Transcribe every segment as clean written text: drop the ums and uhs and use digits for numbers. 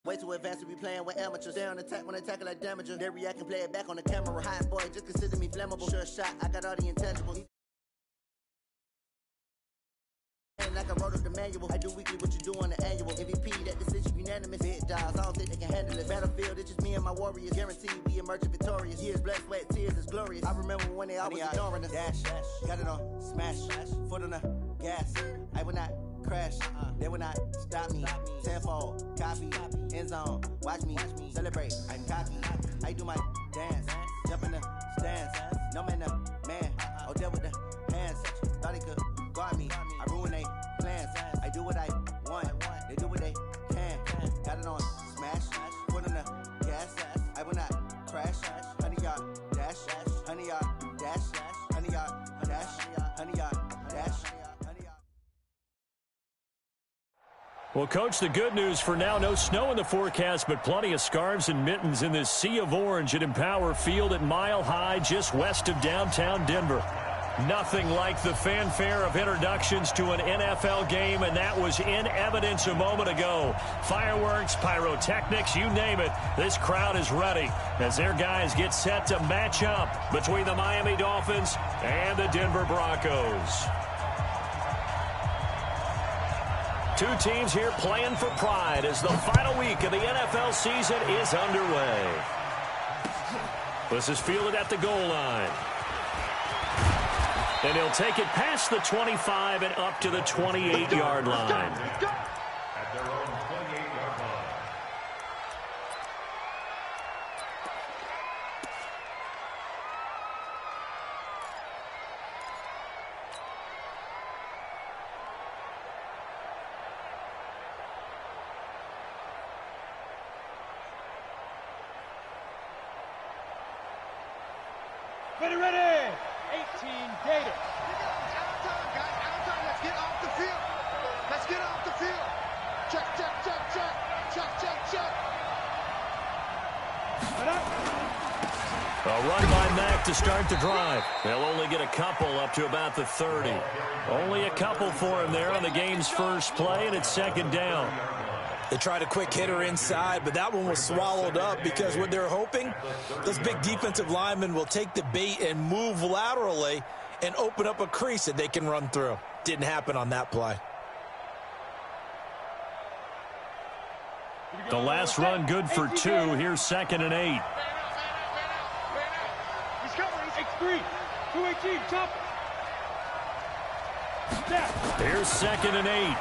Way too advanced to be playing with amateurs. Stay on attack when I tackle like damager. They react and play it back on the camera. Hot boy, just consider me flammable. Sure shot, I got all the intangibles. Like I wrote up the manual. I do weekly what you do on the annual. MVP, that decision unanimous. Big dogs, I don't think they can handle it. Battlefield, it's just me and my warriors. Guaranteed we emerge victorious. Years, blood, sweat, tears is glorious. I remember when they always ignoring us. Dash, got it on, smash, foot on the gas. I will not crash, they will not stop me. Tenfold, copy, end zone, watch me celebrate. I'm cocky, I do my dance, jump in the stands. No man, the man, oh, there with the hands. Thought he could guard me, I ruin they plans. I do what I want, they do what they can. Got it on, smash, foot on the gas. I will not crash, 100-yard dash, 100-yard dash, 100-yard dash, 100-yard dash. Well, Coach, the good news for now, no snow in the forecast, but plenty of scarves and mittens in this sea of orange at Empower Field at Mile High, just west of downtown Denver. Nothing like the fanfare of introductions to an NFL game, and that was in evidence a moment ago. Fireworks, pyrotechnics, you name it. This crowd is ready as their guys get set to match up between the Miami Dolphins and the Denver Broncos. Two teams here playing for pride as the final week of the NFL season is underway. This is fielded at the goal line. And he'll take it past the 25 and up to the 28-yard line. At their own 28-yard line. Ready. 18 Gators. Out time. Let's get off the field. Let's get off the field. Check. A run by Mack to start the drive. They'll only get a couple up to about the 30. Only a couple for him there on the game's first play, and it's second down. They tried a quick hitter inside, but that one was swallowed up because what they're hoping, those big defensive linemen will take the bait and move laterally and open up a crease that they can run through. Didn't happen on that play. The last run good for 2. Here's 2nd and 8. He's covering. X3. 218. Chop. Here's 2nd and 8.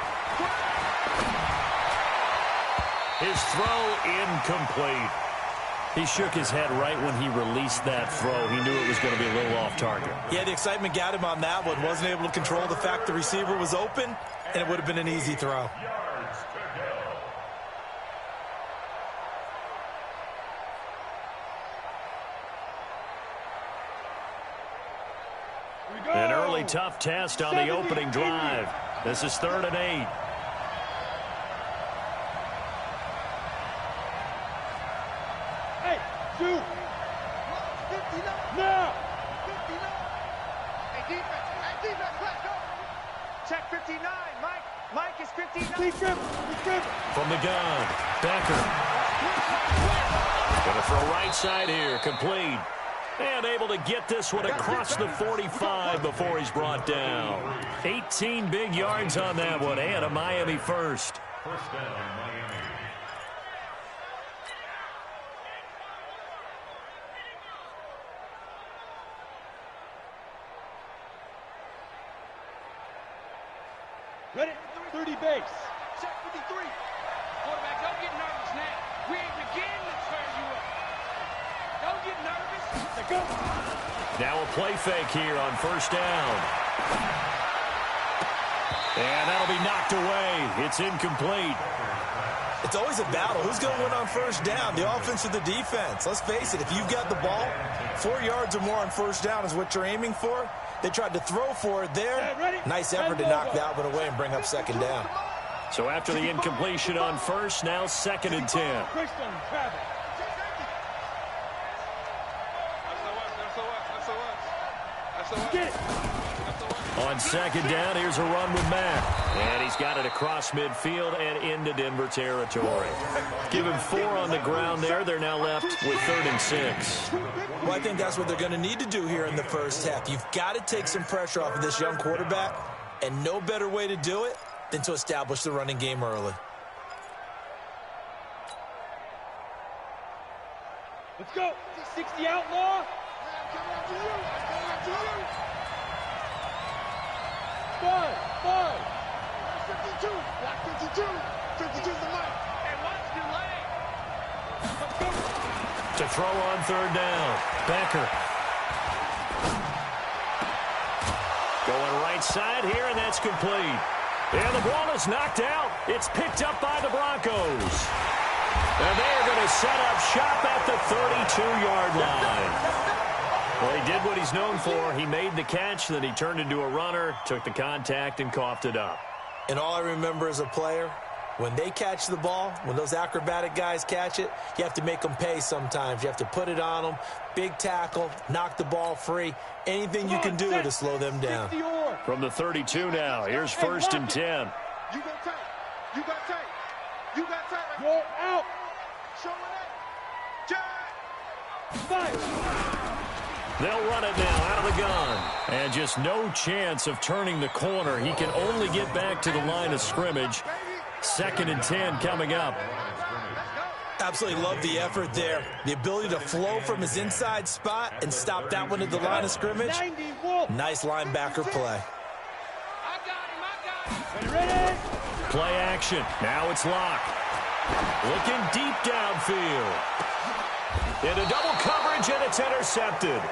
His throw incomplete. He shook his head right when he released that throw. He knew it was going to be a little off target. Yeah, the excitement got him on that one. Wasn't able to control the fact the receiver was open, and it would have been an easy throw. An early tough test on the opening drive. This is 3rd and 8. Two. Now. 59. Hey, defense, let's go. Check 59. Mike is 59. He's driven. From the gun, Becker. Going to throw right side here, complete. And able to get this one across the 45 before he's brought down. 18 big yards on that one, and a Miami first. First down, Miami. Ready? 30 base. Check 53. Quarterback, don't get nervous now. We ain't beginning to turn you up. Don't get nervous. Let's go. Now a play fake here on first down. And that'll be knocked away. It's incomplete. It's always a battle. Who's going to win on first down, the offense or the defense? Let's face it, if you've got the ball, 4 yards or more on first down is what you're aiming for. They tried to throw for it there. Nice effort to knock that one away and bring up second down. So after the incompletion on first, now 2nd and 10. On second down, here's a run with Mack. And he's got it across midfield and into Denver territory. Give him 4 on the ground there. They're now left with 3rd and 6. Well, I think that's what they're going to need to do here in the first half. You've got to take some pressure off of this young quarterback, and no better way to do it than to establish the running game early. Let's go. 60 outlaw. 5. 52. Block 52. 52's the mic. And what's delayed? Let's go. To throw on 3rd down. Becker. Going right side here, and that's complete. And the ball is knocked out. It's picked up by the Broncos. And they are going to set up shop at the 32-yard line. Well, he did what he's known for. He made the catch, then he turned into a runner, took the contact, and coughed it up. And all I remember as a player, when they catch the ball, when those acrobatic guys catch it, you have to make them pay sometimes. You have to put it on them, big tackle, knock the ball free, anything you can do to slow them down. From the 32 now, here's 1st and 10. You go tight. You got tight. You got tight. Roll out. Show it. Jack. 5. They'll run it now out of the gun. And just no chance of turning the corner. He can only get back to the line of scrimmage. 2nd and 10 coming up. Absolutely love the effort there. The ability to flow from his inside spot and stop that one at the line of scrimmage. Nice linebacker play. I got him. Ready? Play action. Now it's Locke. Looking deep downfield. Into double coverage, and it's intercepted.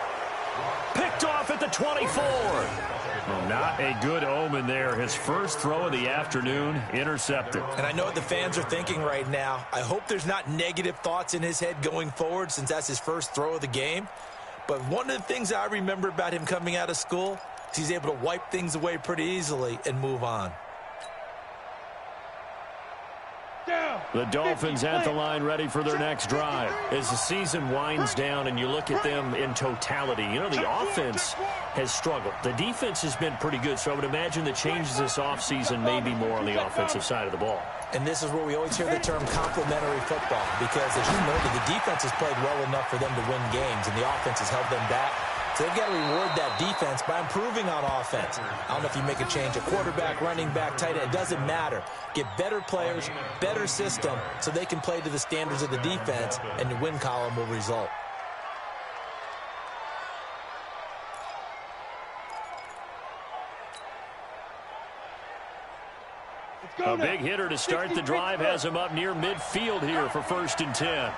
Picked off at the 24. Well, not a good omen there. His first throw of the afternoon, intercepted. And I know what the fans are thinking right now. I hope there's not negative thoughts in his head going forward since that's his first throw of the game. But one of the things I remember about him coming out of school is he's able to wipe things away pretty easily and move on. The Dolphins at the line ready for their next drive. As the season winds down and you look at them in totality, you know, the offense has struggled. The defense has been pretty good, so I would imagine the changes this offseason may be more on the offensive side of the ball. And this is where we always hear the term complementary football because, as you noted, the defense has played well enough for them to win games, and the offense has held them back. So they've got to reward that defense by improving on offense. I don't know if you make a change, a quarterback, running back, tight end, it doesn't matter. Get better players, better system, so they can play to the standards of the defense, and the win column will result. A big hitter to start the drive has him up near midfield here for 1st and 10.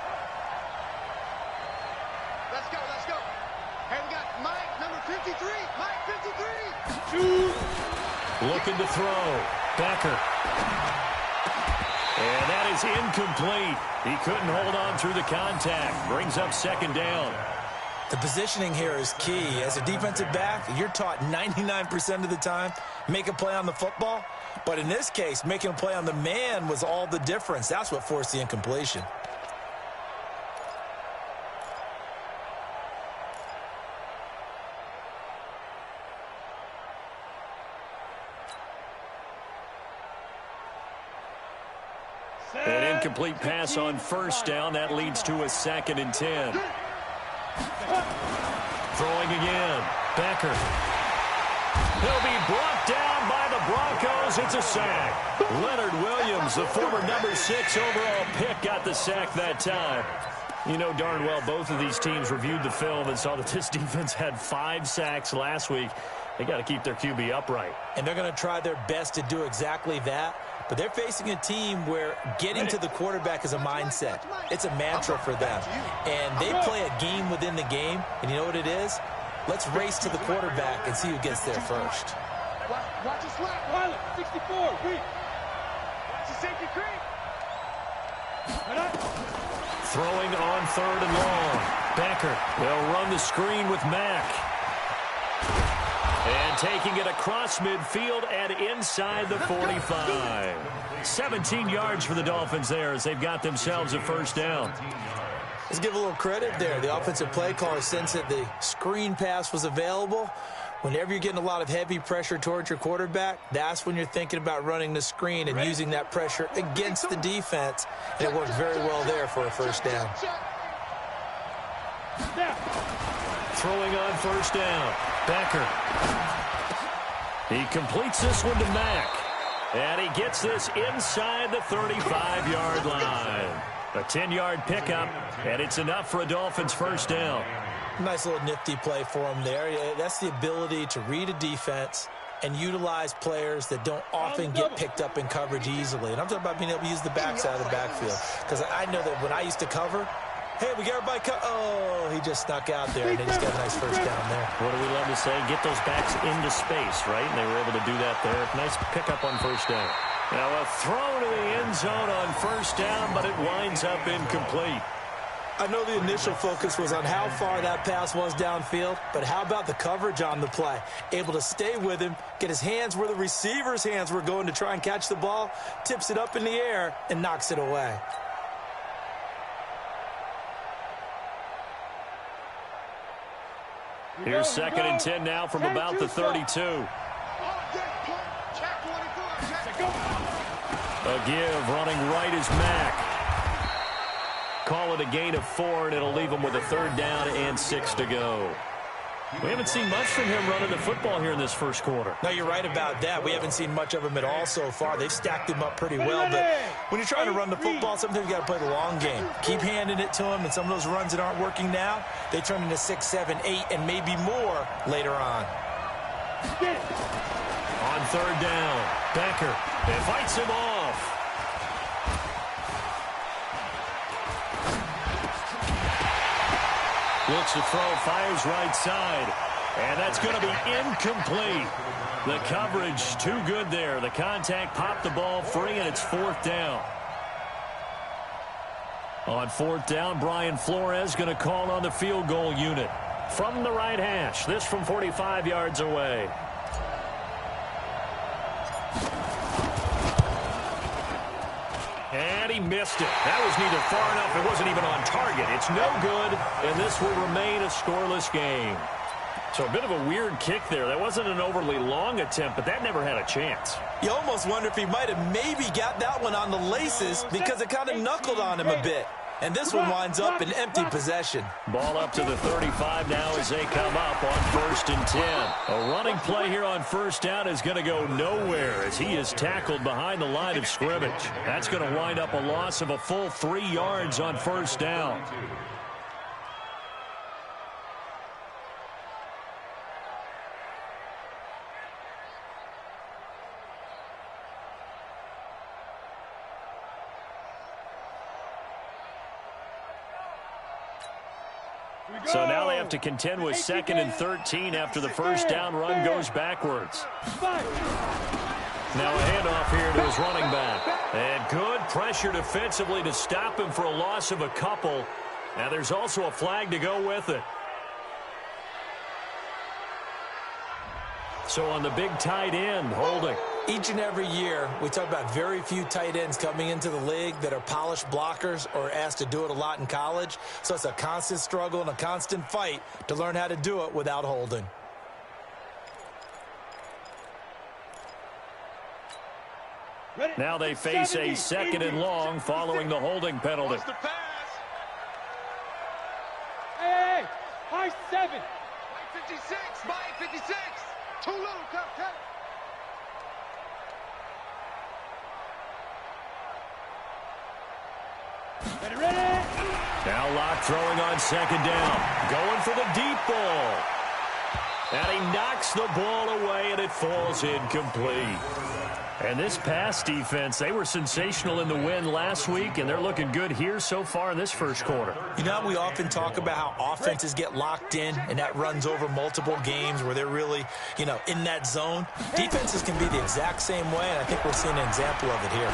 Let's go. Let's go. Hey, we got Mike, number 53. Mike, 53. Looking to throw. Becker. And that is incomplete. He couldn't hold on through the contact. Brings up 2nd down. The positioning here is key. As a defensive back, you're taught 99% of the time, make a play on the football. But in this case, making a play on the man was all the difference. That's what forced the incompletion. An incomplete pass on 1st down. That leads to a 2nd and 10. Throwing again. Becker. He'll be brought down by the Broncos. It's a sack. Leonard Williams, the former number 6 overall pick, got the sack that time. You know darn well both of these teams reviewed the film and saw that this defense had 5 sacks last week. They got to keep their QB upright. And they're going to try their best to do exactly that. But they're facing a team where getting to the quarterback is a mindset. It's a mantra for them. And they play a game within the game. And you know what it is? Let's race to the quarterback and see who gets there first. Watch your slap. Pilot, 64. Read. Watch the safety creep. Throwing on 3rd and long. Becker. They'll run the screen with Mack. And taking it across midfield and inside the 45. 17 yards for the Dolphins there as they've got themselves a 1st down. Let's give a little credit there. The offensive play caller, since that the screen pass was available, Whenever you're getting a lot of heavy pressure towards your quarterback, that's when you're thinking about running the screen and using that pressure against the defense. And it worked very well there for a first down. Throwing on first down, Becker. He completes this one to Mack. And he gets this inside the 35-yard line. A 10-yard pickup, and it's enough for a Dolphins first down. Nice little nifty play for him there. That's the ability to read a defense and utilize players that don't often get picked up in coverage easily. And I'm talking about being able to use the backside of the backfield. Because I know that when I used to cover, hey, we got everybody oh, he just snuck out there, and they just got a nice first down there. What do we love to say? Get those backs into space, right? And they were able to do that there. Nice pickup on first down. Now a throw to the end zone on first down, but it winds up incomplete. I know the initial focus was on how far that pass was downfield, but how about the coverage on the play? Able to stay with him, get his hands where the receiver's hands were going to try and catch the ball, tips it up in the air, and knocks it away. Here's 2nd and 10 now from about the 32. A give, running right is Mack. Call it a gain of 4, and it'll leave him with a 3rd down and 6 to go. We haven't seen much from him running the football here in this first quarter. No, you're right about that. We haven't seen much of him at all so far. They've stacked him up pretty well, but when you're trying to run the football, sometimes you got to play the long game. Keep handing it to him, and some of those runs that aren't working now, they turn into 6, 7, 8, and maybe more later on. On 3rd down, Becker, and fights him off. Looks to throw, fires right side, and that's going to be incomplete. The coverage too good there. The contact popped the ball free, and it's 4th down. On 4th down, Brian Flores going to call on the field goal unit from the right hash. This from 45 yards away. And he missed it. That was neither far enough. It wasn't even on target. It's no good, and this will remain a scoreless game. So a bit of a weird kick there. That wasn't an overly long attempt, but that never had a chance. You almost wonder if he might have maybe got that one on the laces because it kind of knuckled on him a bit. And this one winds up in empty possession. Ball up to the 35 now as they come up on 1st and 10. A running play here on 1st down is going to go nowhere as he is tackled behind the line of scrimmage. That's going to wind up a loss of a full 3 yards on 1st down. So now they have to contend with 2nd and 13 after the first down run goes backwards. Now a handoff here to his running back. And good pressure defensively to stop him for a loss of a couple. Now there's also a flag to go with it. So on the big tight end, holding. Each and every year, we talk about very few tight ends coming into the league that are polished blockers or asked to do it a lot in college. So it's a constant struggle and a constant fight to learn how to do it without holding. Now they face a 2nd and long following the holding penalty. Hey, high 7. By 56, by 56. Too little, cut. Ready? Now Locke throwing on 2nd down. Going for the deep ball. And he knocks the ball away, and it falls incomplete. And this pass defense, they were sensational in the win last week, and they're looking good here so far in this first quarter. You know how we often talk about how offenses get locked in, and that runs over multiple games where they're really, in that zone? Defenses can be the exact same way, and I think we're seeing an example of it here.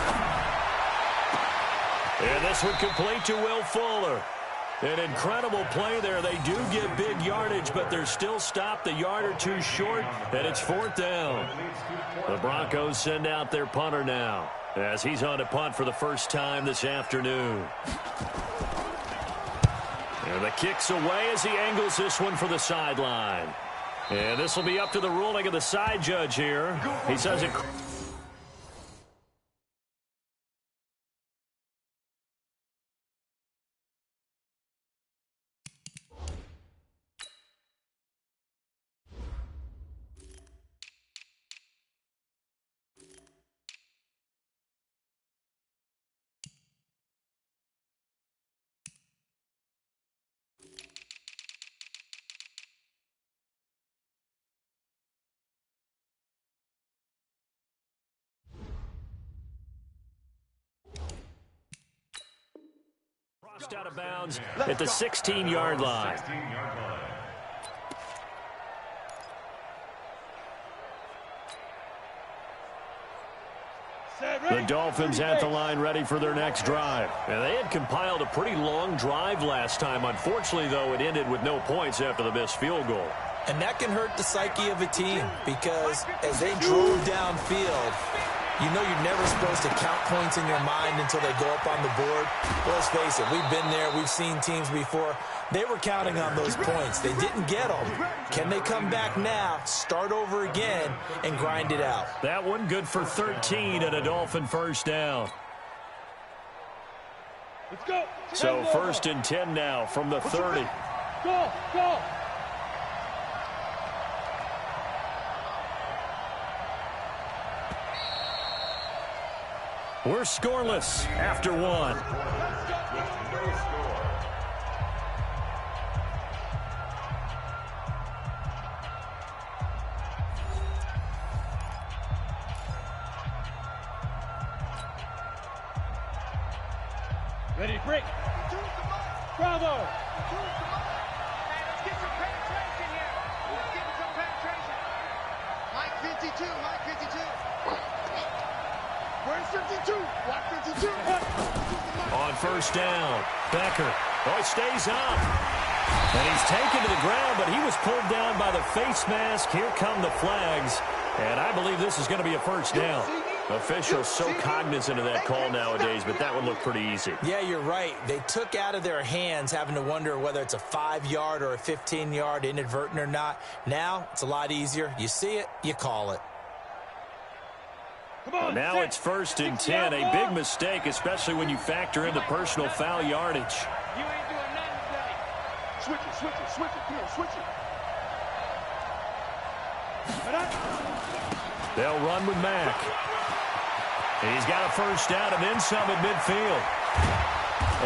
And this one complete to Will Fuller. An incredible play there. They do get big yardage, but they're still stopped a yard or two short, and it's 4th down. The Broncos send out their punter now as he's on to punt for the first time this afternoon. And the kick's away as he angles this one for the sideline. And this will be up to the ruling of the side judge here. He says it. Crossed out of bounds at the 16-yard line. The Dolphins at the line ready for their next drive. And they had compiled a pretty long drive last time. Unfortunately, though, it ended with no points after the missed field goal. And that can hurt the psyche of a team because as they drove downfield, you know you're never supposed to count points in your mind until they go up on the board. Well, let's face it, we've been there. We've seen teams before. They were counting on those points. They didn't get them. Can they come back now, start over again, and grind it out? That one good for 13 and a Dolphin first down. Let's go. So 1st and 10 now from the 30. Go, go. We're scoreless after one. Ready to break. Bravo. Let's get some penetration here. Let's get some penetration. Mike 52, Mike 52. Where's 52? What 52? On first down, Becker. Oh, he stays up. And he's taken to the ground, but he was pulled down by the face mask. Here come the flags. And I believe this is going to be a first down. Officials so cognizant of that call nowadays, but that one looked pretty easy. Yeah, you're right. They took out of their hands having to wonder whether it's a 5-yard or a 15-yard inadvertent or not. Now, it's a lot easier. You see it, you call it. On, now it's 1st and 10. A big mistake, especially when you factor in the personal foul yardage. You ain't doing nothing today. Switch it, switch it, switch it. Come on, switch it. They'll run with Mack. He's got a first down and then some at midfield.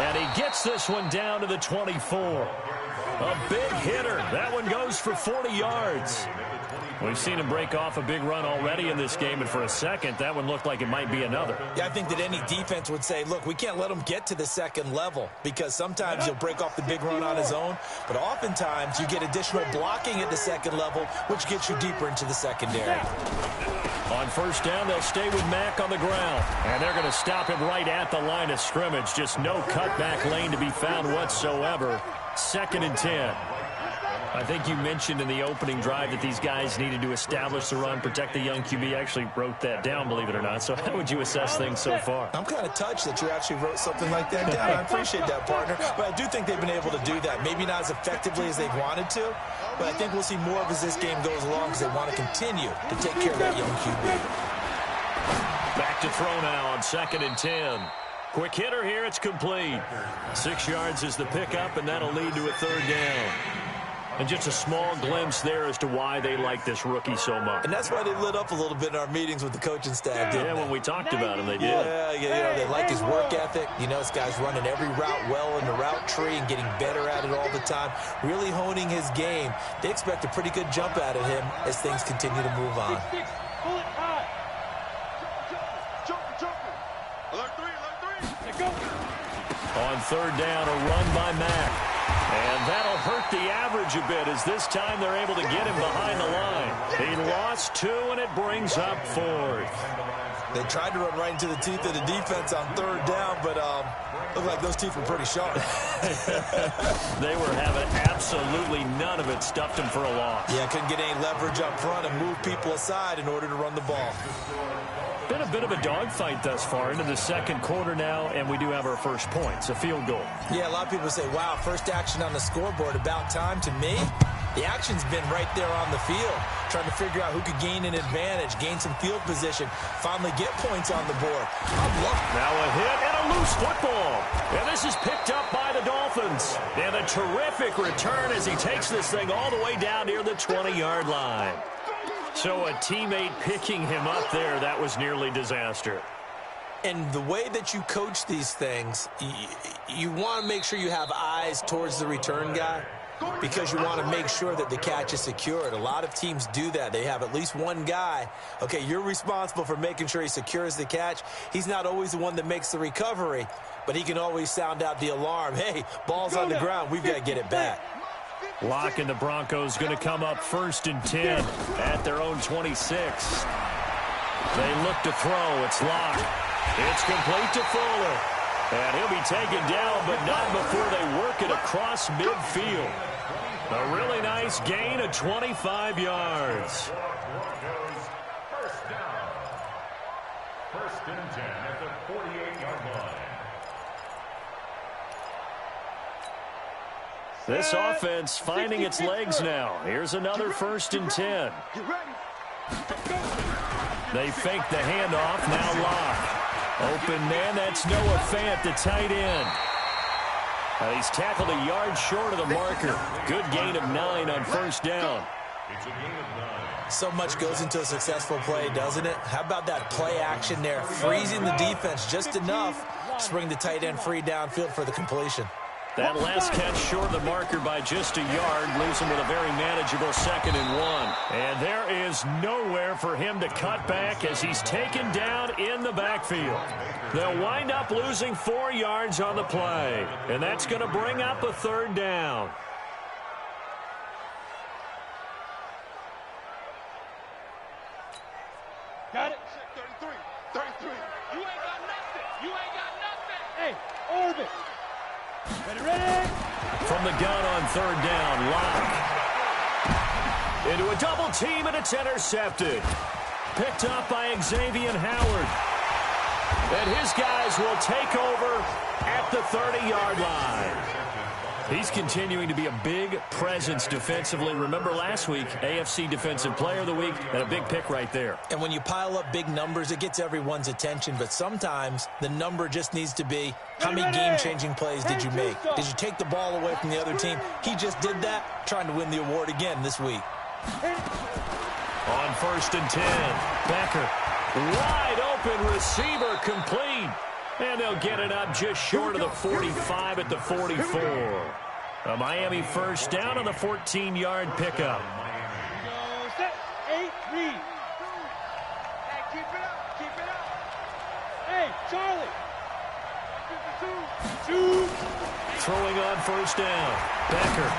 And he gets this one down to the 24. A big hitter. That one goes for 40 yards. We've seen him break off a big run already in this game, and for a second, that one looked like it might be another. Yeah, I think that any defense would say, look, we can't let him get to the second level because sometimes he'll break off the big run on his own, but oftentimes you get additional blocking at the second level, which gets you deeper into the secondary. On first down, they'll stay with Mack on the ground, and they're going to stop him right at the line of scrimmage. Just no cutback lane to be found whatsoever. 2nd and 10. I think you mentioned in the opening drive that these guys needed to establish the run, protect the young QB. I actually wrote that down, believe it or not. So how would you assess things so far? I'm kind of touched that you actually wrote something like that down. I appreciate that, partner. But I do think they've been able to do that. Maybe not as effectively as they've wanted to, but I think we'll see more of as this game goes along because they want to continue to take care of that young QB. Back to throw now on 2nd and 10. Quick hitter here. It's complete. 6 yards is the pickup, and that'll lead to a 3rd down. And just a small glimpse there as to why they like this rookie so much. And that's why they lit up a little bit in our meetings with the coaching staff, didn't they? Yeah, when we talked about him, they did. Yeah, you know, they like his work ethic. You know, this guy's running every route well in the route tree and getting better at it all the time, really honing his game. They expect a pretty good jump out of him as things continue to move on. On 3rd down, a run by Mack. And that'll hurt the average a bit as this time they're able to get him behind the line. He lost 2, and it brings up 4th. They tried to run right into the teeth of the defense on 3rd down, but looked like those teeth were pretty sharp. They were having absolutely none of it, stuffed him for a loss. Yeah, couldn't get any leverage up front and move people aside in order to run the ball. Been a bit of a dogfight thus far into the 2nd quarter now, and we do have our first points, a field goal. Yeah, a lot of people say, wow, first action on the scoreboard, about time. To me, The action's been right there on the field, trying to figure out who could gain an advantage, gain some field position, finally get points on the board. Now a hit and a loose football. And this is picked up by the Dolphins. And a terrific return as he takes this thing all the way down near the 20-yard line. So a teammate picking him up there, that was nearly disaster. And the way that you coach these things, you want to make sure you have eyes towards the return guy, because you want to make sure that the catch is secured. A lot of teams do that. They have at least one guy. Okay, you're responsible for making sure he secures the catch. He's not always the one that makes the recovery, but he can always sound out the alarm. Hey, ball's on the ground. We've got to get it back. Locke and the Broncos going to come up 1st and 10 at their own 26. They look to throw. It's Locke. It's complete to Fuller. And he'll be taken down, but not before they work it across midfield. A really nice gain of 25 yards. First down. 1st and 10 at the 48-yard line. This offense finding its legs now. Here's another 1st and 10. They fake the handoff. Now Locke. Open man, that's Noah Fant, the tight end. He's tackled a yard short of the marker. Good gain of 9 on 1st down. It's a gain of 9. So much goes into a successful play, doesn't it? How about that play action there? Freezing the defense just enough to bring the tight end free downfield for the completion. That last catch short of the marker by just a yard leaves him with a very manageable 2nd and 1. And there is nowhere for him to cut back as he's taken down in the backfield. They'll wind up losing 4 yards on the play. And that's going to bring up a 3rd down. Got it? 33. 33. You ain't got nothing. You ain't got nothing. Hey, orbit. Ready? From the gun on 3rd down, Locke. Into a double team, and it's intercepted. Picked up by Xavier Howard. And his guys will take over at the 30-yard line. He's continuing to be a big presence defensively. Remember last week, AFC Defensive Player of the Week, and a big pick right there. And when you pile up big numbers, it gets everyone's attention. But sometimes the number just needs to be, how many game-changing plays did you make? Did you take the ball away from the other team? He just did that, trying to win the award again this week. On 1st and 10, Becker. Wide open receiver complete. And they'll get it up just short of the 45 at the 44. A Miami 1st down on the 14-yard pickup. Set. 8, read. Hey, keep it up. Keep it up. Hey, Charlie. 52. Throwing on 1st down. Becker.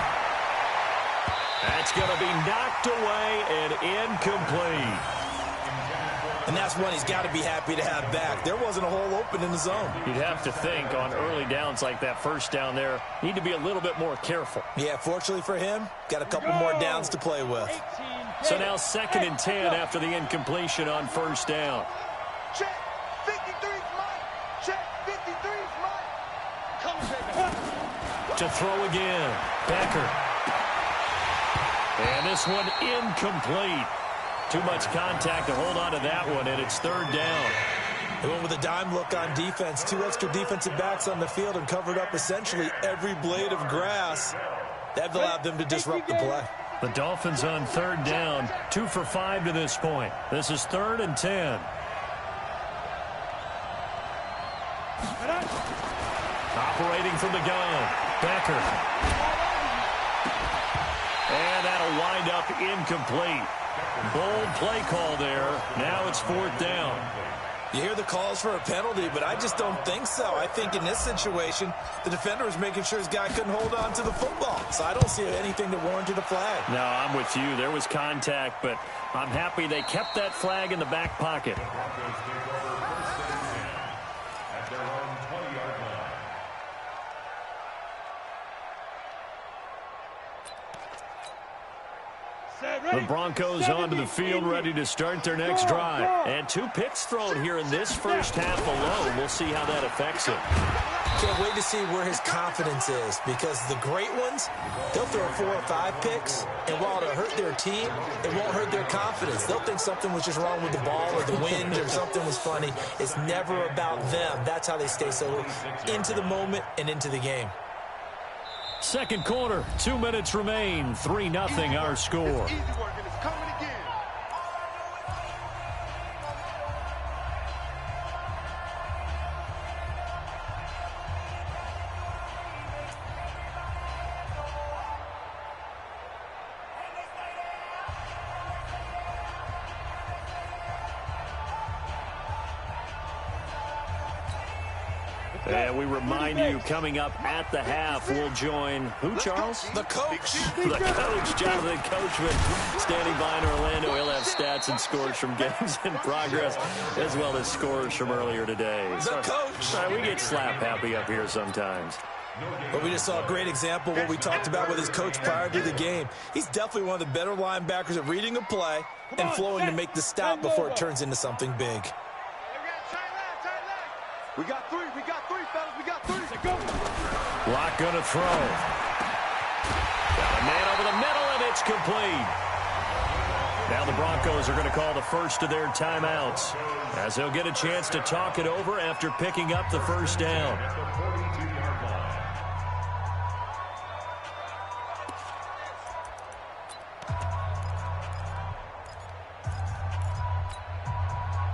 That's going to be knocked away and incomplete. And that's one he's got to be happy to have back. There wasn't a hole open in the zone. You'd have to think on early downs like that 1st down there, need to be a little bit more careful. Yeah, fortunately for him, got a couple more downs to play with. 18. So now 2nd and 10 after the incompletion on 1st down. Check. 53's mine. Check. 53's mine. Come on, baby. To throw again. Becker. And this one incomplete. Too much contact to hold on to that one, and it's 3rd down. They went with a dime look on defense. 2 extra defensive backs on the field and covered up essentially every blade of grass. That allowed them to disrupt the play. The Dolphins on 3rd down, 2 for 5 to this point. This is 3rd and 10. Operating from the gun, Becker. And that'll wind up incomplete. Bold play call there. Now it's 4th down. You hear the calls for a penalty, but I just don't think so. I think in this situation, the defender was making sure his guy couldn't hold on to the football. So I don't see anything that warranted a flag. No, I'm with you. There was contact, but I'm happy they kept that flag in the back pocket. At their own 20-yard line. The Broncos onto the field, ready to start their next drive. And 2 picks thrown here in this first half alone. We'll see how that affects him. Can't wait to see where his confidence is, because the great ones, they'll throw 4 or 5 picks, and while it'll hurt their team, it won't hurt their confidence. They'll think something was just wrong with the ball or the wind or something was funny. It's never about them. That's how they stay so into the moment and into the game. Second quarter, 2 minutes remain. 3-0 our score. Easy work, and it's coming again. And we remind you, coming up at the half, we'll join who, Charles? The coach. The coach, Jonathan Coachman, standing by in Orlando. He'll have stats and scores from games in progress, as well as scores from earlier today. The coach. We get slap happy up here sometimes. But we just saw a great example of what we talked about with his coach prior to the game. He's definitely one of the better linebackers at reading a play and flowing to make the stop before it turns into something big. We got 3, fellas, we got 3. Go. Lock gonna throw. Got a man over the middle, and it's complete. Now the Broncos are going to call the first of their timeouts, as they'll get a chance to talk it over after picking up the first down.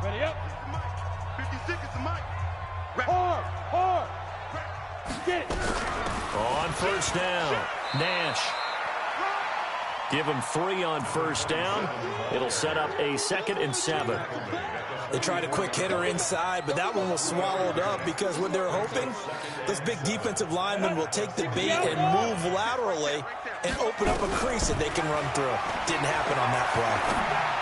Ready up. 56 is the mic. Hard. Get it. On first down, Nash. Give him 3 on first down. It'll set up a 2nd and 7. They tried a quick hitter inside, but that one was swallowed up because what they're hoping, this big defensive lineman will take the bait and move laterally and open up a crease that they can run through. Didn't happen on that play.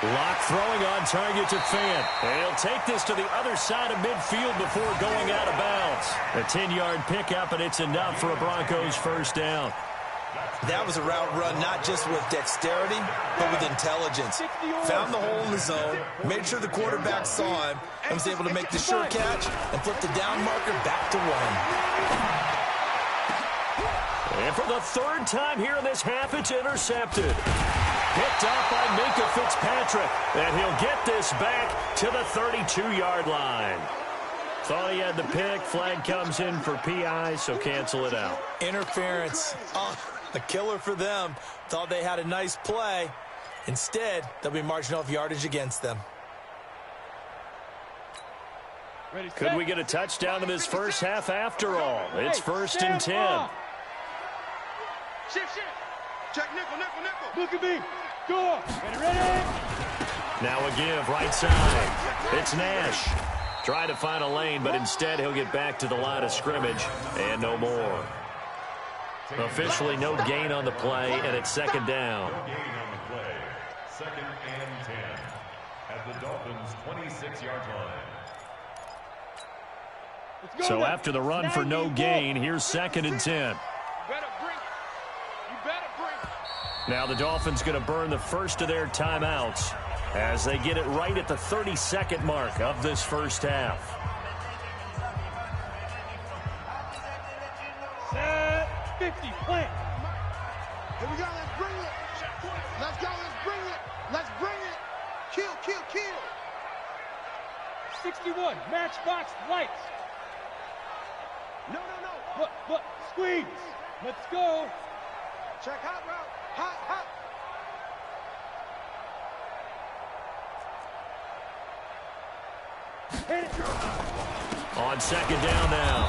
Lock throwing on target to Fant. And he'll take this to the other side of midfield before going out of bounds. A 10-yard pickup, and it's enough for a Broncos first down. That was a route run not just with dexterity, but with intelligence. Found the hole in the zone, made sure the quarterback saw him, and was able to make the sure catch and flip the down marker back to 1. And for the 3rd time here in this half, it's intercepted. Picked up by Minkah Fitzpatrick, and he'll get this back to the 32-yard line. Thought he had the pick. Flag comes in for PI, so cancel it out. Interference. A killer for them. Thought they had a nice play. Instead, they'll be marching off yardage against them. Could we get a touchdown in this first half after all? It's 1st and 10. Shift. Check nickel. Look at me. Go. Ready. Now a give right side. It's Nash. Try to find a lane, but instead he'll get back to the line of scrimmage and no more. Officially no gain on the play, and it's 2nd down. No gain on the play. 2nd and 10 at the Dolphins' 26-yard line. So after the run for no gain, here's 2nd and 10. Now the Dolphins going to burn the first of their timeouts as they get it right at the 32nd mark of this first half. Set 50, plant. Here we go, let's bring it. Let's go, let's bring it. Kill. 61, matchbox lights. No. Look, squeeze. Let's go. Check hot route. Hot. Hit it. On 2nd down now,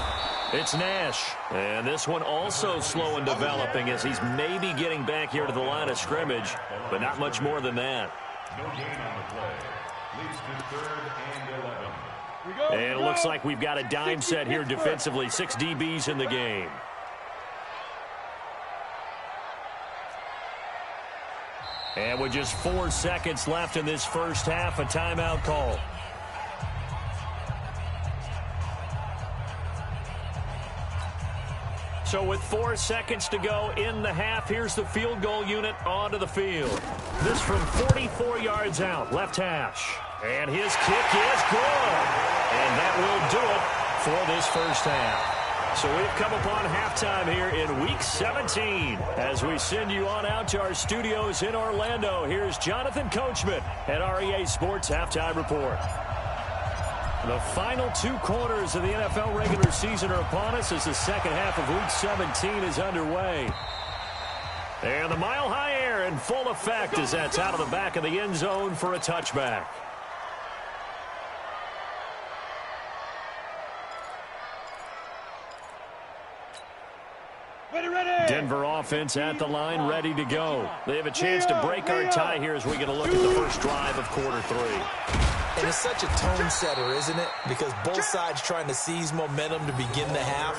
it's Nash. And this one also slow and developing as he's maybe getting back here to the line of scrimmage, but not much more than that. No gain on the play. Leads to 3rd and 11. And it looks like we've got a dime set here defensively. 6 DBs in the game. And with just 4 seconds left in this first half, a timeout call. So with 4 seconds to go in the half, here's the field goal unit onto the field. This from 44 yards out, left hash. And his kick is good. And that will do it for this first half. So we've come upon halftime here in Week 17. As we send you on out to our studios in Orlando, here's Jonathan Coachman at REA Sports Halftime Report. The final 2 quarters of the NFL regular season are upon us as the second half of Week 17 is underway. And the mile-high air in full effect as that's out of the back of the end zone for a touchback. Denver offense at the line, ready to go. They have a chance to break our tie here as we get a look at the first drive of quarter 3. And it's such a tone setter, isn't it? Because both sides trying to seize momentum to begin the half.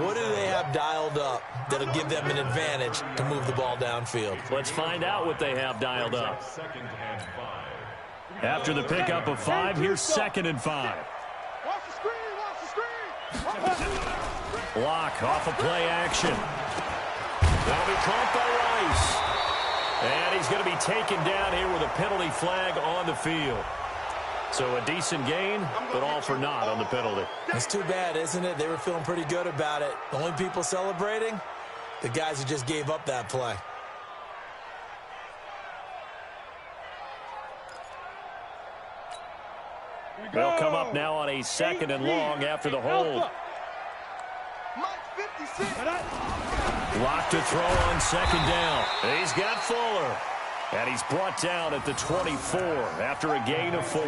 What do they have dialed up that'll give them an advantage to move the ball downfield? Let's find out what they have dialed up. After the pickup of 5, here's 2nd and 5. Watch the screen, watch the screen. Block off of play action. That'll be caught by Rice. And he's going to be taken down here with a penalty flag on the field. So a decent gain, but all for naught on the penalty. It's too bad, isn't it? They were feeling pretty good about it. The only people celebrating, the guys who just gave up that play. They'll come up now on a 2nd and long after the hold. Lock to throw on 2nd down. He's got Fuller. And he's brought down at the 24 after a gain of 4.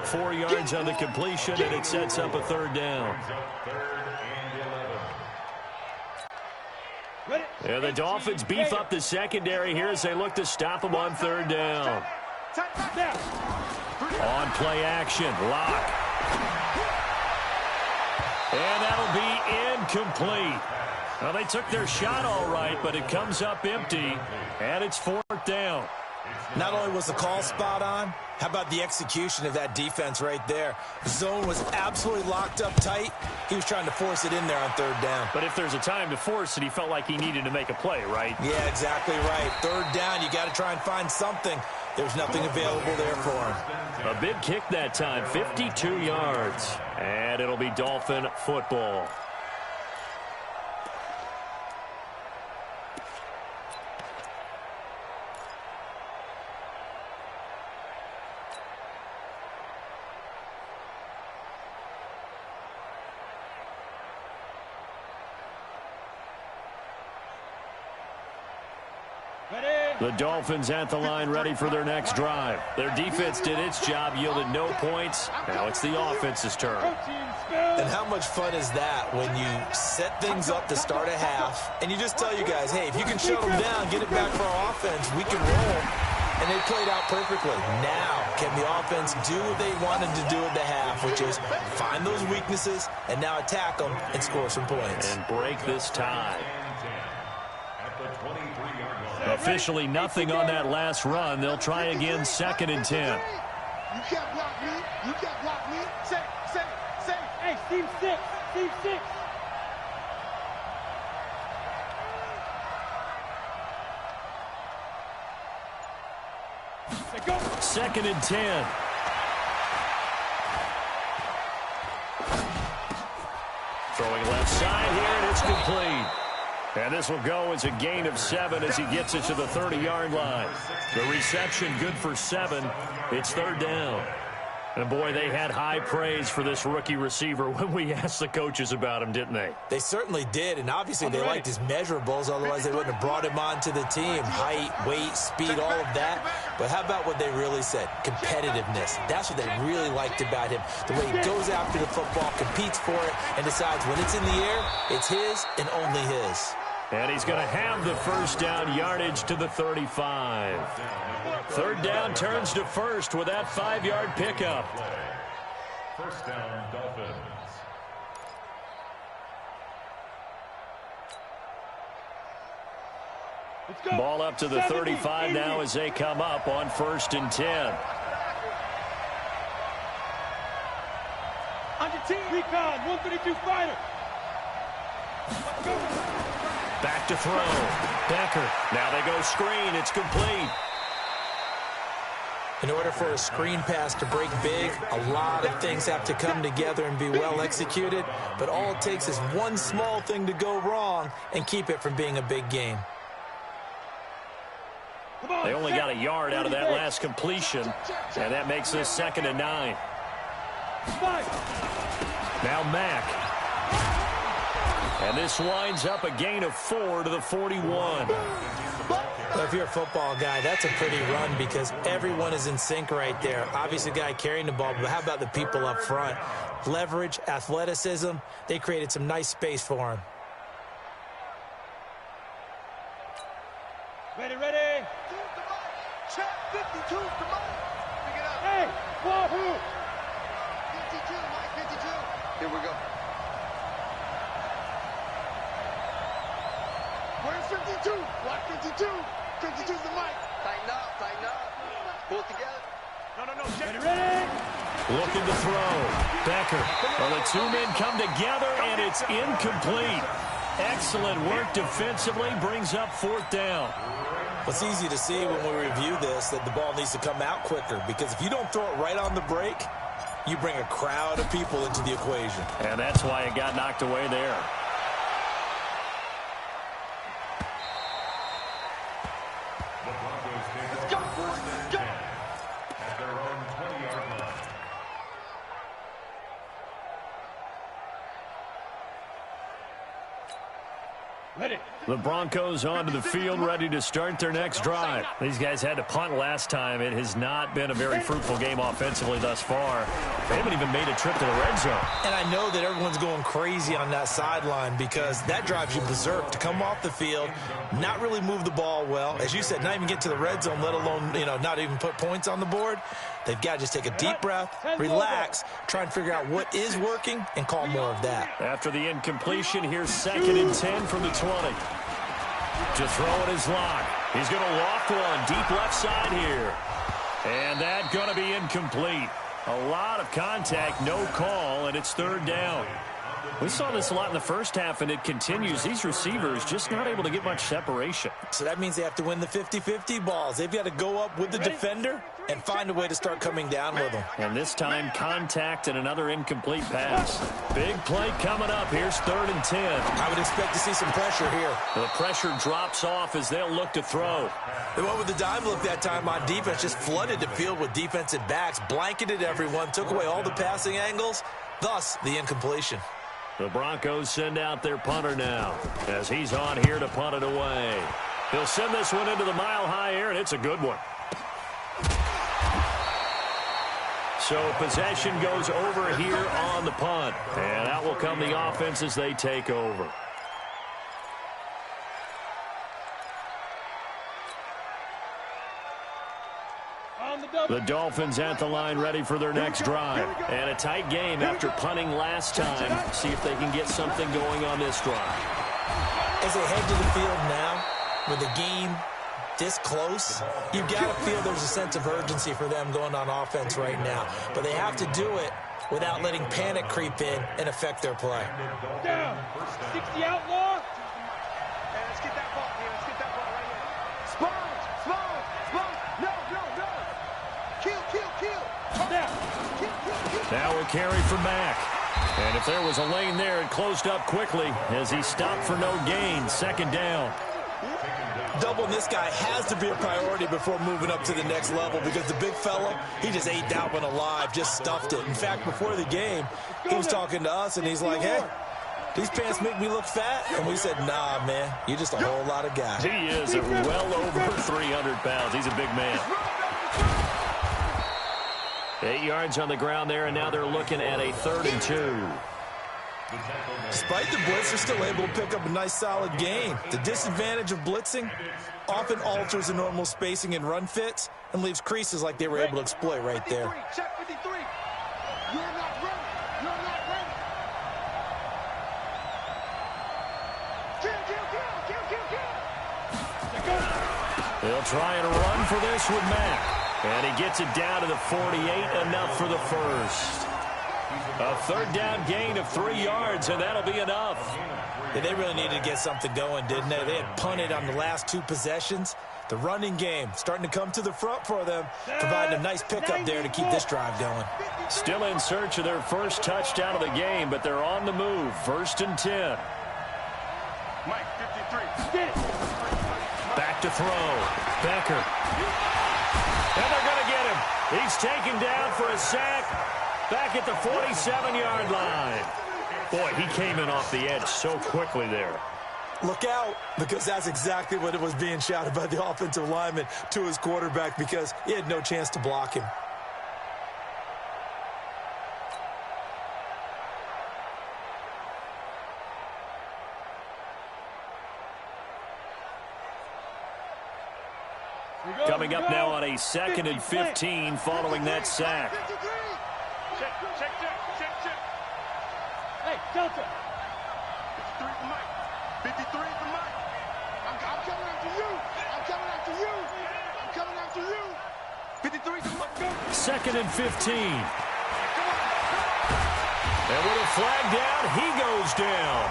4 yards on the completion, and it sets up a 3rd down. And the Dolphins beef up the secondary here as they look to stop him on 3rd down. On play action, Lock. And that'll be incomplete. Well, they took their shot all right, but it comes up empty, and it's 4th down. Not only was the call spot on, how about the execution of that defense right there? The zone was absolutely locked up tight. He was trying to force it in there on 3rd down. But if there's a time to force it, he felt like he needed to make a play, right? Yeah, exactly right. 3rd down, you got to try and find something. There's nothing available there for him. A big kick that time, 52 yards. And it'll be Dolphin football. The Dolphins at the line ready for their next drive. Their defense did its job, yielded no points. Now it's the offense's turn. And how much fun is that when you set things up to start a half and you just tell you guys, hey, if you can shut them down, get it back for our offense, we can roll. And they played out perfectly. Now, can the offense do what they wanted to do at the half, which is find those weaknesses and now attack them and score some points. And break this tie. Officially nothing on that last run. They'll try again, 2nd and 10. You can't block me. You can't block me. Say. Hey, team 6. Team 6. 2nd and 10. Throwing left side here, and it's complete. And this will go as a gain of 7 as he gets it to the 30-yard line. The reception good for 7. It's 3rd down. And, boy, they had high praise for this rookie receiver when we asked the coaches about him, didn't they? They certainly did, and obviously they liked his measurables, otherwise they wouldn't have brought him onto the team. Height, weight, speed, all of that. But how about what they really said? Competitiveness. That's what they really liked about him. The way he goes after the football, competes for it, and decides when it's in the air, it's his and only his. And he's going to have the first down, yardage to the 35. 3rd down turns to 1st with that 5-yard pickup. First down, Dolphins. Ball up to the 35 now as they come up on 1st and 10. On your team, recon, 132 fighter. Back to throw. Becker. Now they go screen. It's complete. In order for a screen pass to break big, a lot of things have to come together and be well executed. But all it takes is one small thing to go wrong and keep it from being a big game. They only got a yard out of that last completion, and that makes this 2nd and 9. Now Mack. And this winds up a gain of 4 to the 41. Well, if you're a football guy, that's a pretty run because everyone is in sync right there. Obviously, the guy carrying the ball, but how about the people up front? Leverage, athleticism, they created some nice space for him. Ready, ready. Check 52, come on. Pick it up. Hey, Wahoo. 52, Mike, 52. Here we go. Where's 52? Block 52. 52's the mic. Tighten up, tighten up. Pull it together. No. Ready, ready. Looking to throw. Becker. Well, the two men come together, and it's incomplete. Excellent work defensively. Brings up 4th down. It's easy to see when we review this that the ball needs to come out quicker because if you don't throw it right on the break, you bring a crowd of people into the equation. And that's why it got knocked away there. The Broncos take over 1st and 10 at their own 20-yard line. Ready. The Broncos onto the field, ready to start their next drive. These guys had to punt last time. It has not been a very fruitful game offensively thus far. They haven't even made a trip to the red zone. And I know that everyone's going crazy on that sideline because that drives you berserk to come off the field, not really move the ball well. As you said, not even get to the red zone, let alone, not even put points on the board. They've got to just take a deep breath, relax, try and figure out what is working, and call more of that. After the incompletion, here's 2nd and 10 from the 20. To throw it is locked. He's going to loft one deep left side here. And that going to be incomplete. A lot of contact, no call, and it's 3rd down. We saw this a lot in the first half, and it continues. These receivers just not able to get much separation. So that means they have to win the 50-50 balls. They've got to go up with the defender and find a way to start coming down with them. And this time, contact and another incomplete pass. Big play coming up. Here's 3rd and 10. I would expect to see some pressure here. The pressure drops off as they'll look to throw. They went with the dime look that time on defense, just flooded the field with defensive backs, blanketed everyone, took away all the passing angles, thus the incompletion. The Broncos send out their punter now as he's on here to punt it away. He'll send this one into the mile-high air, and it's a good one. So possession goes over here on the punt, and out will come the offense as they take over. The Dolphins at the line ready for their next drive. And a tight game after punting last time. See if they can get something going on this drive. As they head to the field now, with the game this close, you've got to feel there's a sense of urgency for them going on offense right now. But they have to do it without letting panic creep in and affect their play. Down. 60 outlaw. Hey, let's get that ball here. Let's get that ball right here. Sponge. No. Kill. Down. Now a carry for Mack. And if there was a lane there, it closed up quickly as he stopped for no gain. 2nd down. Doubling this guy has to be a priority before moving up to the next level because the big fella, he just ate that one alive, just stuffed it. In fact, before the game, he was talking to us, and he's like, hey, these pants make me look fat. And we said, nah, man, you're just a whole lot of guy. He is well over 300 pounds. He's a big man. 8 yards on the ground there, and now they're looking at a 3rd and 2. Despite the blitz, they're still able to pick up a nice, solid gain. The disadvantage of blitzing often alters the normal spacing and run fits and leaves creases like they were able to exploit right there. Check 53. You're not ready. Kill. They'll try and run for this with Mack. And he gets it down to the 48, enough for the first. A 3rd down gain of 3 yards, and that'll be enough. Yeah, they really needed to get something going, didn't they? They had punted on the last 2 possessions. The running game starting to come to the front for them, providing a nice pickup there to keep this drive going. Still in search of their first touchdown of the game, but they're on the move. 1st and 10. Mike, 53. Back to throw. Becker. And they're going to get him. He's taken down for a sack back at the 47-yard line. Boy, he came in off the edge so quickly there. Look out, because that's exactly what it was being shouted by the offensive lineman to his quarterback, because he had no chance to block him. Coming up now on a 2nd and 15 following that sack. Check. Hey, Delta. 53 for Mike. 53 for Mike. I'm coming after you. I'm coming after you. I'm coming after you. 53 for Mike. 2nd and 15. And with a flag down, he goes down.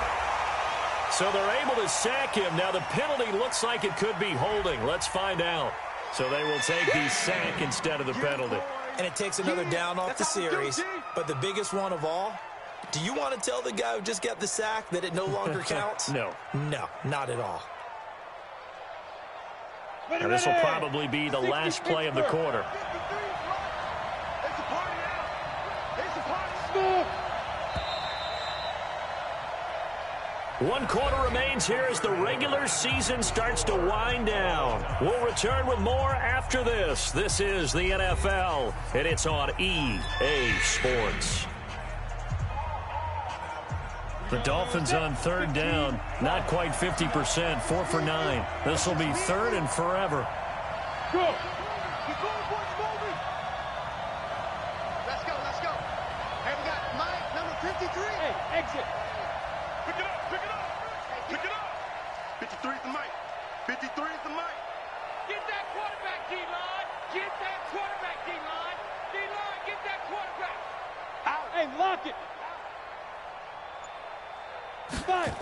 So they're able to sack him. Now the penalty looks like it could be holding. Let's find out. So they will take the sack instead of the penalty. And it takes another down off the series. But the biggest one of all, do you want to tell the guy who just got the sack that it no longer counts? No. No, not at all. Now this will probably be the last play of the quarter. It's a party now. It's a party. Score. 1 quarter remains here as the regular season starts to wind down. We'll return with more after this. This is the NFL, and it's on EA Sports. The Dolphins on 3rd down, not quite 50%, 4 for 9. This will be 3rd and forever. Go. Let's go. Hey, we got Mike, number 53. Hey, exit. Pick it up. 53 for Mike. 53 for Mike. Get that quarterback, D-line. Get that quarterback, D-line. D-line, get that quarterback. Out. Hey, lock it. 5.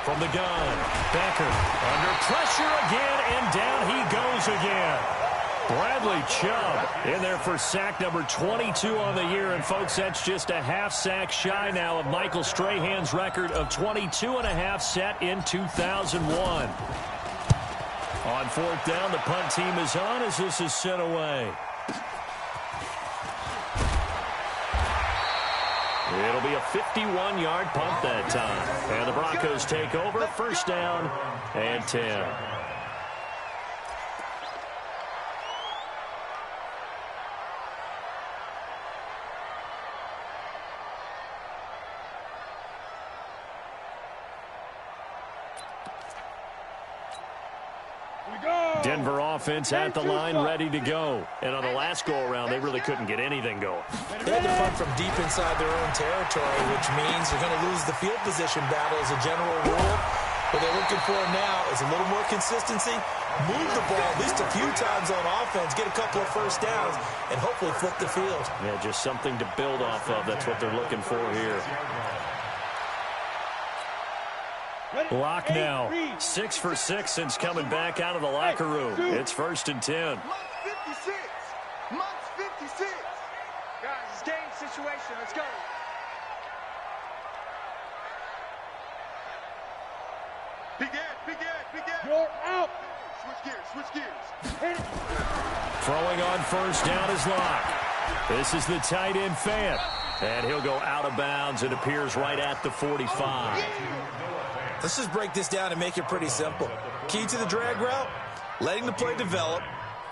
From the gun, Becker under pressure again, and down he goes again. Bradley Chubb in there for sack number 22 on the year. And, folks, that's just a half sack shy now of Michael Strahan's record of 22.5 set in 2001. On 4th down, the punt team is on as this is sent away. It'll be a 51-yard punt that time. And the Broncos take over. 1st down and 10. Denver offense at the line, ready to go. And on the last go-around, they really couldn't get anything going. They had to punt from deep inside their own territory, which means they're going to lose the field position battle as a general rule. What they're looking for now is a little more consistency, move the ball at least a few times on offense, get a couple of 1st downs, and hopefully flip the field. Yeah, just something to build off of. That's what they're looking for here. Lock now. 6 for 6 since coming back out of the locker room. It's 1st and 10. Month 56. Month 56. Guys, it's game situation. Let's go. Big Ed. You're out. Switch gears. Throwing on 1st down is Locke. This is the tight end Fant. And he'll go out of bounds. It appears right at the 45. Let's just break this down and make it pretty simple. Key to the drag route, letting the play develop,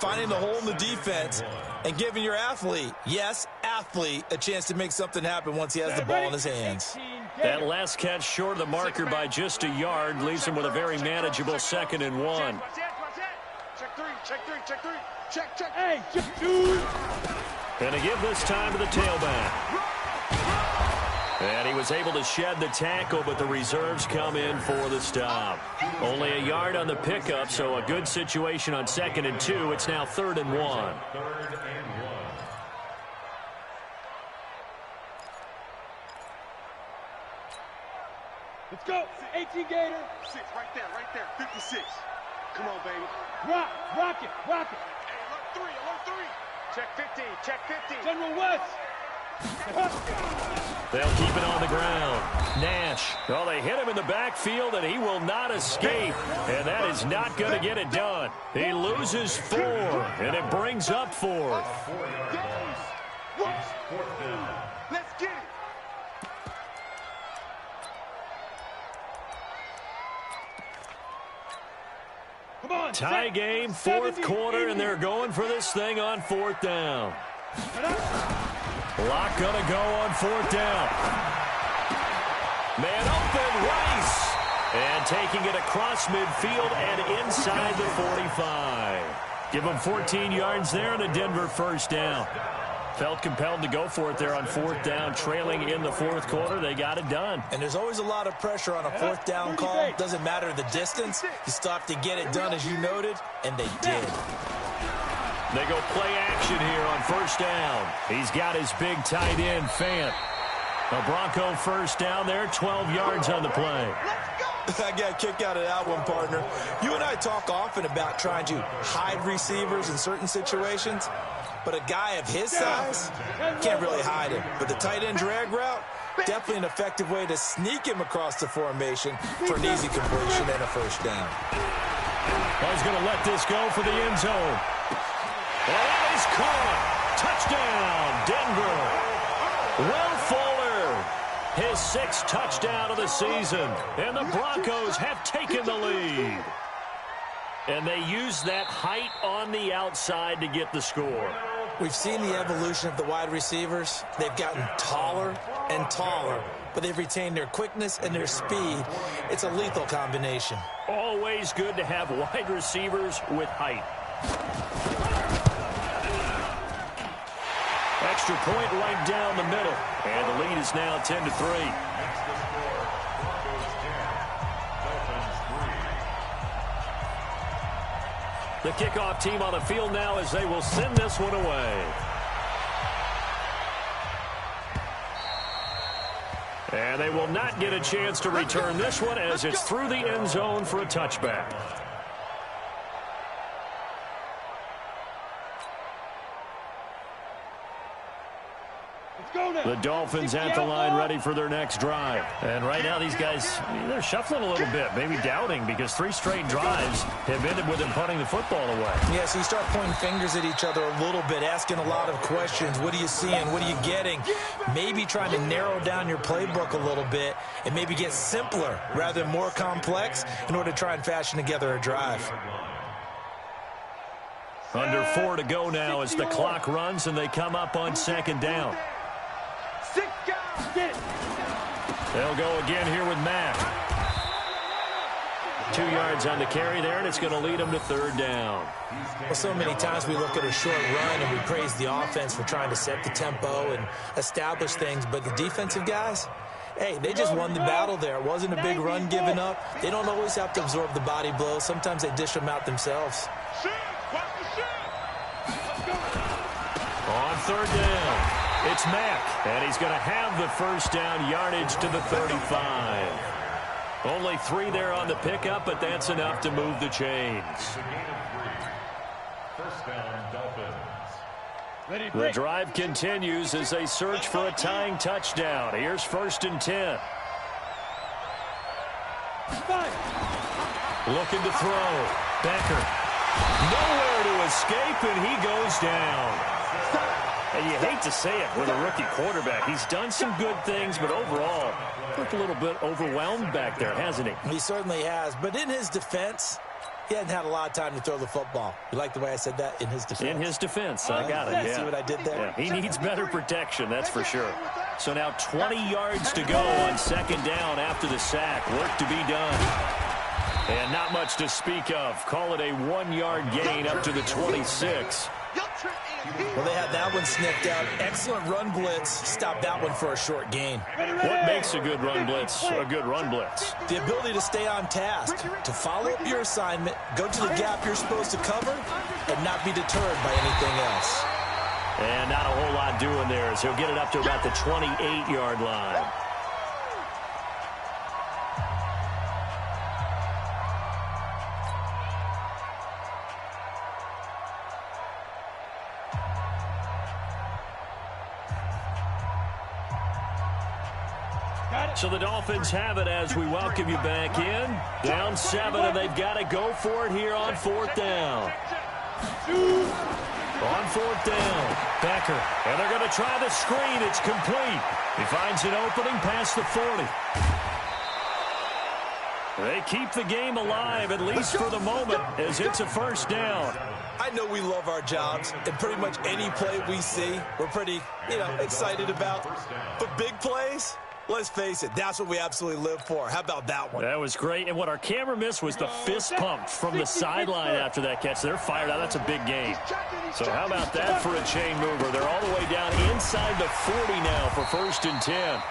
finding the hole in the defense, and giving your athlete, yes, athlete, a chance to make something happen once he has the ball in his hands. That last catch short of the marker by just a yard leaves him with a very manageable 2nd and 1. Check three. Check. Hey, dude. And to give this time to the tailback. And he was able to shed the tackle, but the reserves come in for the stop. Only a yard on the pickup, so a good situation on 2nd and 2. It's now 3rd and 1. Let's go. 18 Gator. 6, right there. 56. Come on, baby. Rock it. Hey, alert 3. Check 50. General West. They'll keep it on the ground. Nash. Oh, they hit him in the backfield, and he will not escape. And that is not going to get it done. He loses 4, and it brings up 4th. Let's get it. Come on. Tie game, 4th quarter, and they're going for this thing on 4th down. Lock going to go on 4th down. Man open, Rice. And taking it across midfield and inside the 45. Give them 14 yards there and a Denver first down. Felt compelled to go for it there on 4th down, trailing in the 4th quarter. They got it done. And there's always a lot of pressure on a 4th down call. Doesn't matter the distance. You still have to get it done, as you noted, and they did. They go play action here on 1st down. He's got his big tight end, Fant. A Bronco first down there, 12 yards on the play. I got a kick out of that one, partner. You and I talk often about trying to hide receivers in certain situations, but a guy of his size can't really hide him. But the tight end drag route, definitely an effective way to sneak him across the formation for an easy completion and a first down. Well, he's going to let this go for the end zone. And that is caught. Touchdown, Denver. Will Fuller, his 6th touchdown of the season. And the Broncos have taken the lead. And they use that height on the outside to get the score. We've seen the evolution of the wide receivers. They've gotten taller and taller, but they've retained their quickness and their speed. It's a lethal combination. Always good to have wide receivers with height. Extra point right down the middle. And the lead is now 10-3. The kickoff team on the field now as they will send this one away. And they will not get a chance to return this one as it's through the end zone for a touchback. The Dolphins at the line ready for their next drive. And right now these guys, they're shuffling a little bit, maybe doubting, because 3 straight drives have ended with them punting the football away. Yeah, so you start pointing fingers at each other a little bit, asking a lot of questions. What are you seeing? What are you getting? Maybe trying to narrow down your playbook a little bit and maybe get simpler rather than more complex in order to try and fashion together a drive. Under 4 to go now as the clock runs and they come up on 2nd down. They'll go again here with Mack. 2 yards on the carry there, and it's going to lead them to 3rd down. Well, so many times we look at a short run and we praise the offense for trying to set the tempo and establish things, but the defensive guys, hey, they just won the battle there. It wasn't a big run given up. They don't always have to absorb the body blows. Sometimes they dish them out themselves. On 3rd down. It's Mack, and he's going to have the first down, yardage to the 35. Only 3 there on the pickup, but that's enough to move the chains. First down, Dolphins. The drive continues as they search for a tying touchdown. Here's 1st and 10. Looking to throw. Becker. Nowhere to escape, and he goes down. And you hate to say it with a rookie quarterback. He's done some good things, but overall, looked a little bit overwhelmed back there, hasn't he? He certainly has. But in his defense, he hasn't had a lot of time to throw the football. You like the way I said that? In his defense. In his defense. I got it, yeah. See what I did there? Yeah, he needs better protection, that's for sure. So now 20 yards to go on 2nd down after the sack. Work to be done. And not much to speak of. Call it a 1-yard gain up to the 26. Well, they had that one sniffed out. Excellent run blitz. Stop that one for a short gain. What makes a good run blitz a good run blitz? The ability to stay on task, to follow up your assignment, go to the gap you're supposed to cover, and not be deterred by anything else. And not a whole lot doing there as he'll get it up to about the 28-yard line. So the Dolphins have it as we welcome you back in. Down 7, and they've got to go for it here on 4th down. On 4th down, Becker. And they're going to try the screen. It's complete. He finds an opening past the 40. They keep the game alive, at least for the moment, as it's a 1st down. I know we love our jobs, and pretty much any play we see, we're pretty, excited about. But big plays, let's face it, that's what we absolutely live for. How about that one? That was great, and what our camera missed was the fist pump from the sideline after that catch. They're fired out. That's a big game. So how about that for a chain mover? They're all the way down inside the 40 now for 1st and 10.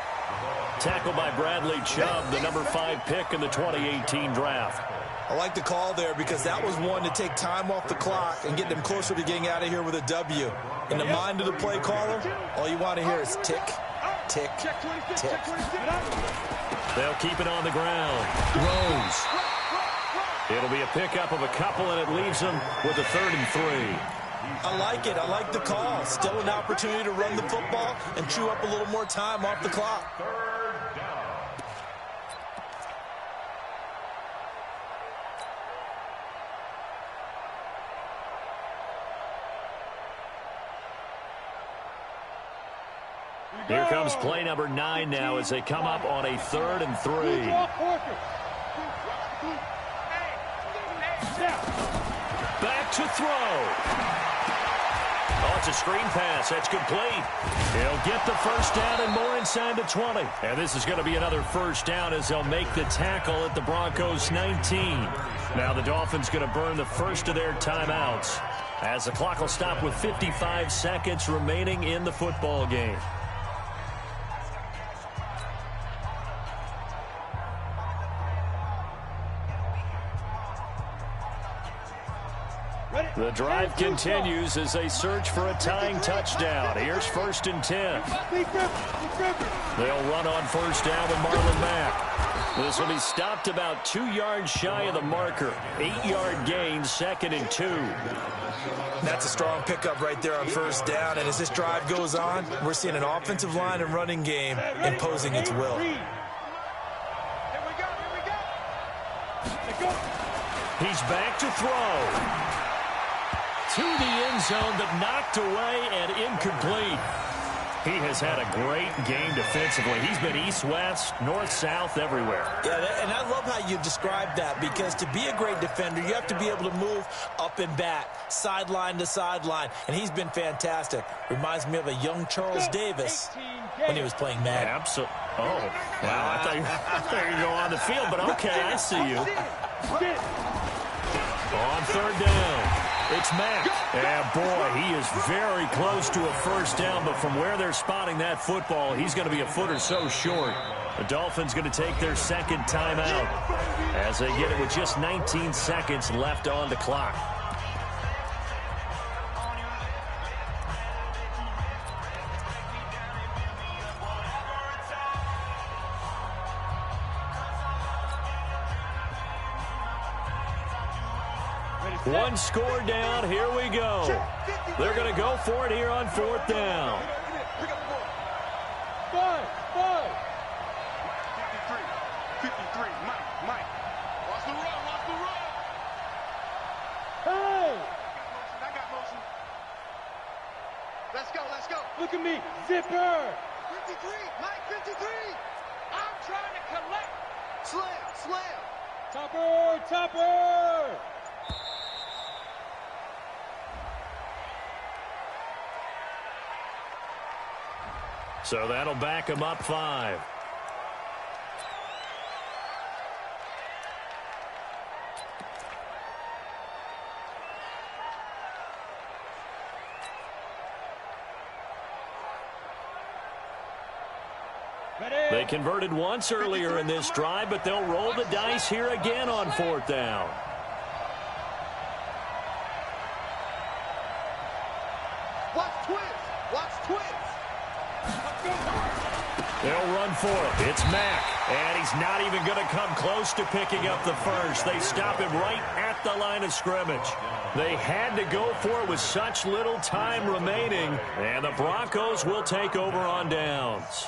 Tackled by Bradley Chubb, the number 5 pick in the 2018 draft. I like the call there because that was one to take time off the clock and get them closer to getting out of here with a W. In the mind of the play caller, all you want to hear is tick, tick, tick. They'll keep it on the ground. Rose. It'll be a pickup of a couple, and it leaves them with a 3rd and 3. I like it. I like the call. Still an opportunity to run the football and chew up a little more time off the clock. Here comes play number 9 now as they come up on a 3rd and 3. Back to throw. Oh, it's a screen pass. That's complete. He'll get the 1st down and more inside the 20. And this is going to be another 1st down as they'll make the tackle at the Broncos 19. Now the Dolphins going to burn the first of their timeouts as the clock will stop with 55 seconds remaining in the football game. The drive continues as they search for a tying touchdown. Here's 1st and 10. They'll run on 1st down with Marlon Mack. This will be stopped about 2 yards shy of the marker. 8-yard gain, 2nd and 2. That's a strong pickup right there on 1st down. And as this drive goes on, we're seeing an offensive line and running game imposing its will. He's back to throw. To the end zone, but knocked away and incomplete. He has had a great game defensively. He's been east-west, north-south, everywhere. Yeah, and I love how you described that because to be a great defender, you have to be able to move up and back, sideline to sideline, and he's been fantastic. Reminds me of a young Charles Davis when he was playing Madden. Absolutely. Oh, wow, I thought you were going to go on the field, but okay, I see you. On 3rd down. It's Mack. And, boy, he is very close to a 1st down, but from where they're spotting that football, he's going to be a foot or so short. The Dolphins going to take their 2nd timeout as they get it with just 19 seconds left on the clock. One score down. Here we go. They're going to go for it here on 4th down. 53. Mike. Watch the run. Hey! I got motion. Let's go. Look at me. Zipper! 53. Mike, 53. I'm trying to collect. Slam. Topper! So that'll back him up 5. They converted once earlier in this drive, but they'll roll the dice here again on 4th down. Watch twins. They'll run for it. It's Mack, and he's not even going to come close to picking up the first. They stop him right at the line of scrimmage. They had to go for it with such little time remaining, and the Broncos will take over on downs.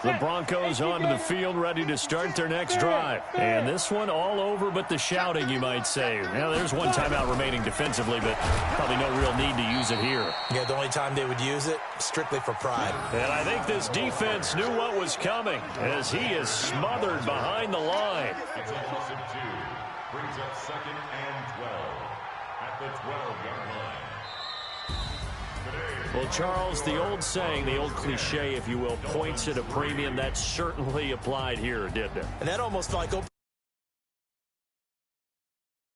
The Broncos onto the field, ready to start their next drive. And this one all over but the shouting, you might say. Now, there's one timeout remaining defensively, but probably no real need to use it here. Yeah, the only time they would use it, strictly for pride. And I think this defense knew what was coming as he is smothered behind the line. It's a loss of 2. Brings up 2nd and 12 at the 12-yard line. Well, Charles, the old saying, the old cliche, if you will, points at a premium, that certainly applied here, didn't it? And that almost like